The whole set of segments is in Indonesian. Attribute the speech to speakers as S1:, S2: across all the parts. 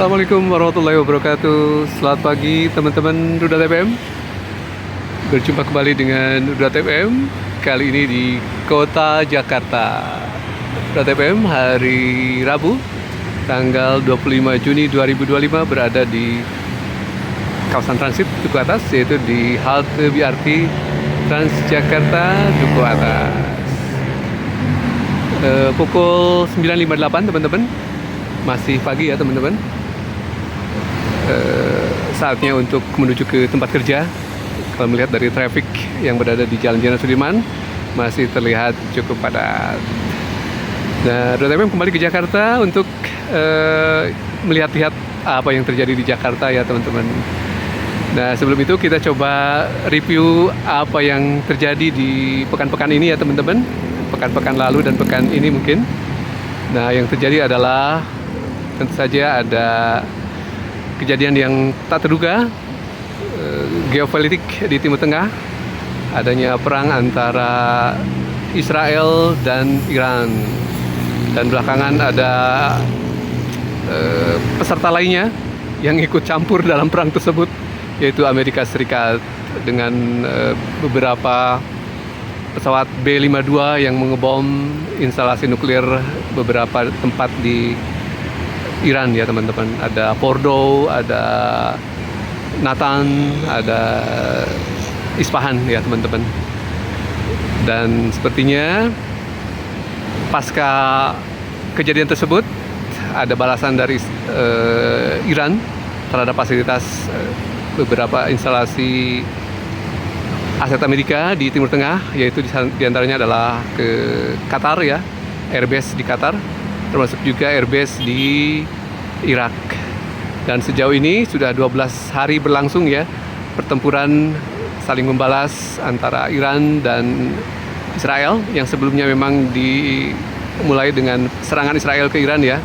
S1: Assalamualaikum warahmatullahi wabarakatuh. Selamat pagi teman-teman Rudat FM. Berjumpa kembali dengan Rudat FM. Kali ini di kota Jakarta. Rudat FM hari Rabu tanggal 25 Juni 2025 berada di kawasan transit Duku Atas, yaitu di halte BRT Transjakarta Duku Atas. Pukul 9.58 teman-teman. Masih pagi ya teman-teman. Saatnya untuk menuju ke tempat kerja. Kalau melihat dari traffic yang berada di Jalan Jenderal Sudirman, masih terlihat cukup padat. Nah, RTM kembali ke Jakarta untuk melihat-lihat apa yang terjadi di Jakarta ya teman-teman. Nah, sebelum itu kita coba review apa yang terjadi di pekan-pekan ini ya teman-teman. Pekan-pekan lalu dan pekan ini mungkin. Nah, yang terjadi adalah tentu saja ada kejadian yang tak terduga, geopolitik di Timur Tengah, adanya perang antara Israel dan Iran, dan belakangan ada peserta lainnya yang ikut campur dalam perang tersebut, yaitu Amerika Serikat dengan beberapa pesawat B-52 yang mengebom instalasi nuklir beberapa tempat di Iran ya teman-teman. Ada Fordo, ada Natan, ada Isfahan ya teman-teman. Dan sepertinya pasca kejadian tersebut ada balasan dari Iran terhadap fasilitas beberapa instalasi aset Amerika di Timur Tengah, yaitu diantaranya adalah ke Qatar ya, airbase di Qatar, termasuk juga airbase di Irak. Dan sejauh ini sudah 12 hari berlangsung ya pertempuran saling membalas antara Iran dan Israel, yang sebelumnya memang dimulai dengan serangan Israel ke Iran ya,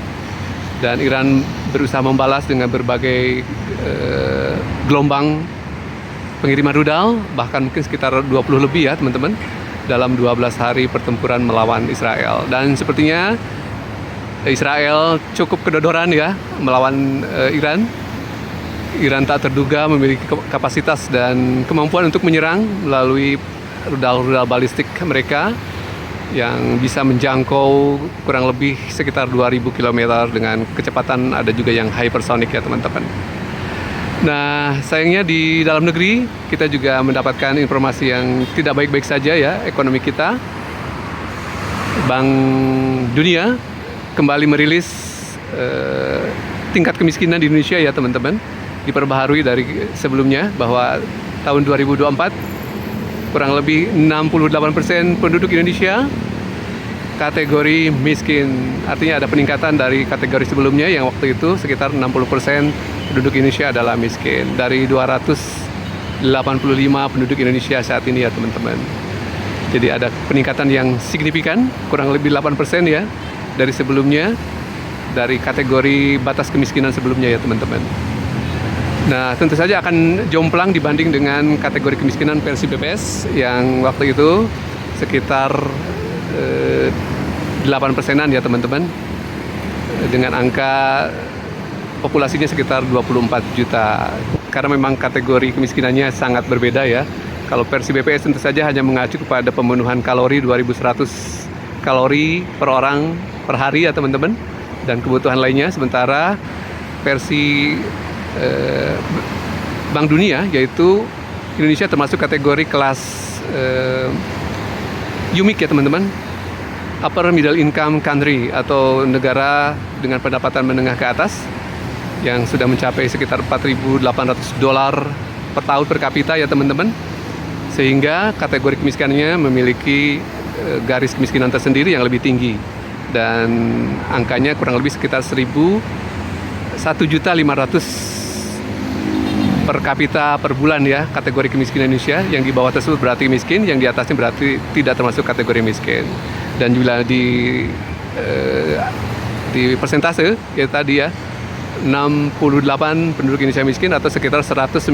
S1: dan Iran berusaha membalas dengan berbagai gelombang pengiriman rudal, bahkan mungkin sekitar 20 lebih ya teman-teman, dalam 12 hari pertempuran melawan Israel. Dan sepertinya Israel cukup kedodoran ya melawan Iran. Iran tak terduga memiliki kapasitas dan kemampuan untuk menyerang melalui rudal-rudal balistik mereka yang bisa menjangkau kurang lebih sekitar 2000 km dengan kecepatan ada juga yang hypersonic ya teman-teman. Nah, sayangnya di dalam negeri kita juga mendapatkan informasi yang tidak baik-baik saja ya, ekonomi kita. Bank Dunia kembali merilis tingkat kemiskinan di Indonesia ya teman-teman, diperbaharui dari sebelumnya bahwa tahun 2024 kurang lebih 68% penduduk Indonesia kategori miskin. Artinya ada peningkatan dari kategori sebelumnya yang waktu itu sekitar 60% penduduk Indonesia adalah miskin, dari 285 penduduk Indonesia saat ini ya teman-teman. Jadi ada peningkatan yang signifikan, kurang lebih 8% ya dari sebelumnya, dari kategori batas kemiskinan sebelumnya ya teman-teman. Nah, tentu saja akan jomplang dibanding dengan kategori kemiskinan versi BPS yang waktu itu sekitar 8%-an ya teman-teman, dengan angka populasinya sekitar 24 juta. Karena memang kategori kemiskinannya sangat berbeda ya. Kalau versi BPS tentu saja hanya mengacu kepada pemenuhan kalori 2100 kalori per orang per hari ya teman-teman, dan kebutuhan lainnya. Sementara versi Bank Dunia, yaitu Indonesia termasuk kategori kelas UMIC ya teman-teman, upper middle income country, atau negara dengan pendapatan menengah ke atas yang sudah mencapai sekitar $4.800 per tahun per kapita ya teman-teman, sehingga kategori kemiskinannya memiliki garis kemiskinan tersendiri yang lebih tinggi, dan angkanya kurang lebih sekitar 1.500 per kapita per bulan ya kategori kemiskinan Indonesia. Yang di bawah tersebut berarti miskin, yang di atasnya berarti tidak termasuk kategori miskin. Dan juga di persentase ya tadi ya, 68 penduduk Indonesia miskin, atau sekitar 194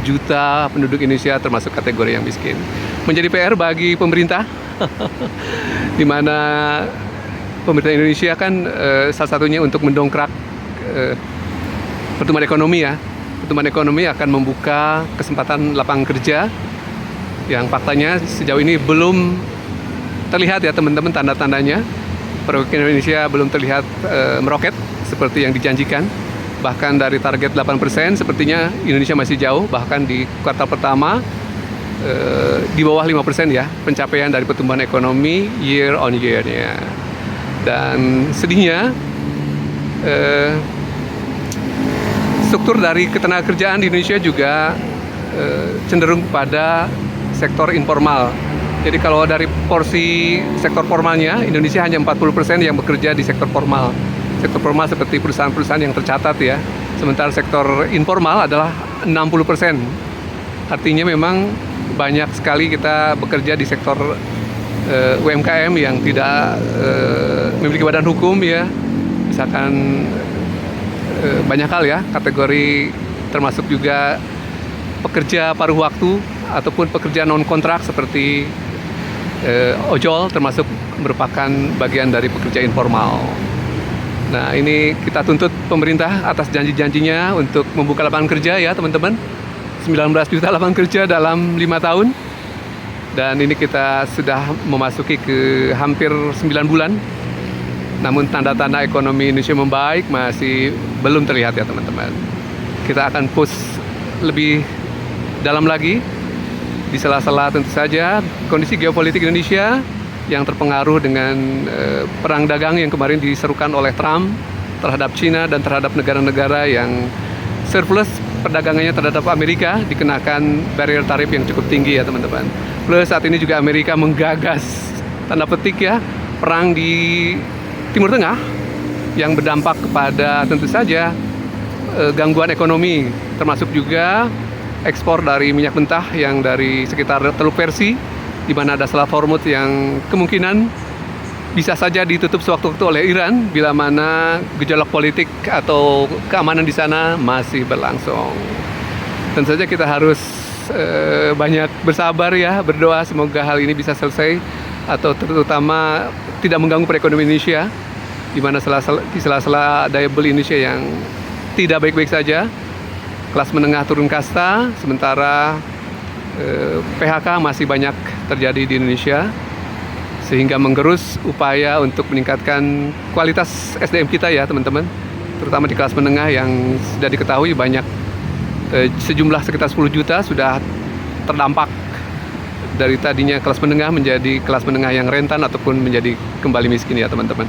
S1: juta penduduk Indonesia termasuk kategori yang miskin. Menjadi PR bagi pemerintah di mana pemerintah Indonesia kan salah satunya untuk mendongkrak pertumbuhan ekonomi ya. Pertumbuhan ekonomi akan membuka kesempatan lapangan kerja yang faktanya sejauh ini belum terlihat ya teman-teman tanda-tandanya. Perekonomian Indonesia belum terlihat meroket seperti yang dijanjikan. Bahkan dari target 8% sepertinya Indonesia masih jauh, bahkan di kuartal pertama di bawah 5% ya pencapaian dari pertumbuhan ekonomi year on year-nya. Dan sedihnya struktur dari ketenagakerjaan di Indonesia juga cenderung pada sektor informal. Jadi kalau dari porsi sektor formalnya, Indonesia hanya 40% yang bekerja di sektor formal. Sektor formal seperti perusahaan-perusahaan yang tercatat ya. Sementara sektor informal adalah 60%. Artinya memang banyak sekali kita bekerja di sektor UMKM yang tidak memiliki badan hukum ya. Misalkan banyak hal ya, kategori termasuk juga pekerja paruh waktu ataupun pekerja non kontrak seperti ojol termasuk merupakan bagian dari pekerja informal. Nah, ini kita tuntut pemerintah atas janji-janjinya untuk membuka lapangan kerja ya teman-teman. 19 juta lapangan kerja dalam 5 tahun. Dan ini kita sudah memasuki ke hampir 9 bulan. Namun tanda-tanda ekonomi Indonesia membaik masih belum terlihat ya teman-teman. Kita akan push lebih dalam lagi. Di sela-sela tentu saja kondisi geopolitik Indonesia yang terpengaruh dengan perang dagang yang kemarin diserukan oleh Trump terhadap China dan terhadap negara-negara yang surplus perdagangannya terhadap Amerika dikenakan barrier tarif yang cukup tinggi ya teman-teman. Plus saat ini juga Amerika menggagas tanda petik ya perang di Timur Tengah yang berdampak kepada tentu saja gangguan ekonomi, termasuk juga ekspor dari minyak mentah yang dari sekitar Teluk Persia di mana ada Selat Hormuz yang kemungkinan bisa saja ditutup sewaktu-waktu oleh Iran bila mana gejolak politik atau keamanan di sana masih berlangsung. Tentu saja kita harus banyak bersabar ya, berdoa semoga hal ini bisa selesai atau terutama tidak mengganggu perekonomian Indonesia di mana di sela-sela daya beli Indonesia yang tidak baik-baik saja. Kelas menengah turun kasta, sementara PHK masih banyak terjadi di Indonesia sehingga menggerus upaya untuk meningkatkan kualitas SDM kita ya teman-teman, terutama di kelas menengah yang sudah diketahui banyak sejumlah sekitar 10 juta sudah terdampak dari tadinya kelas menengah menjadi kelas menengah yang rentan ataupun menjadi kembali miskin ya teman-teman.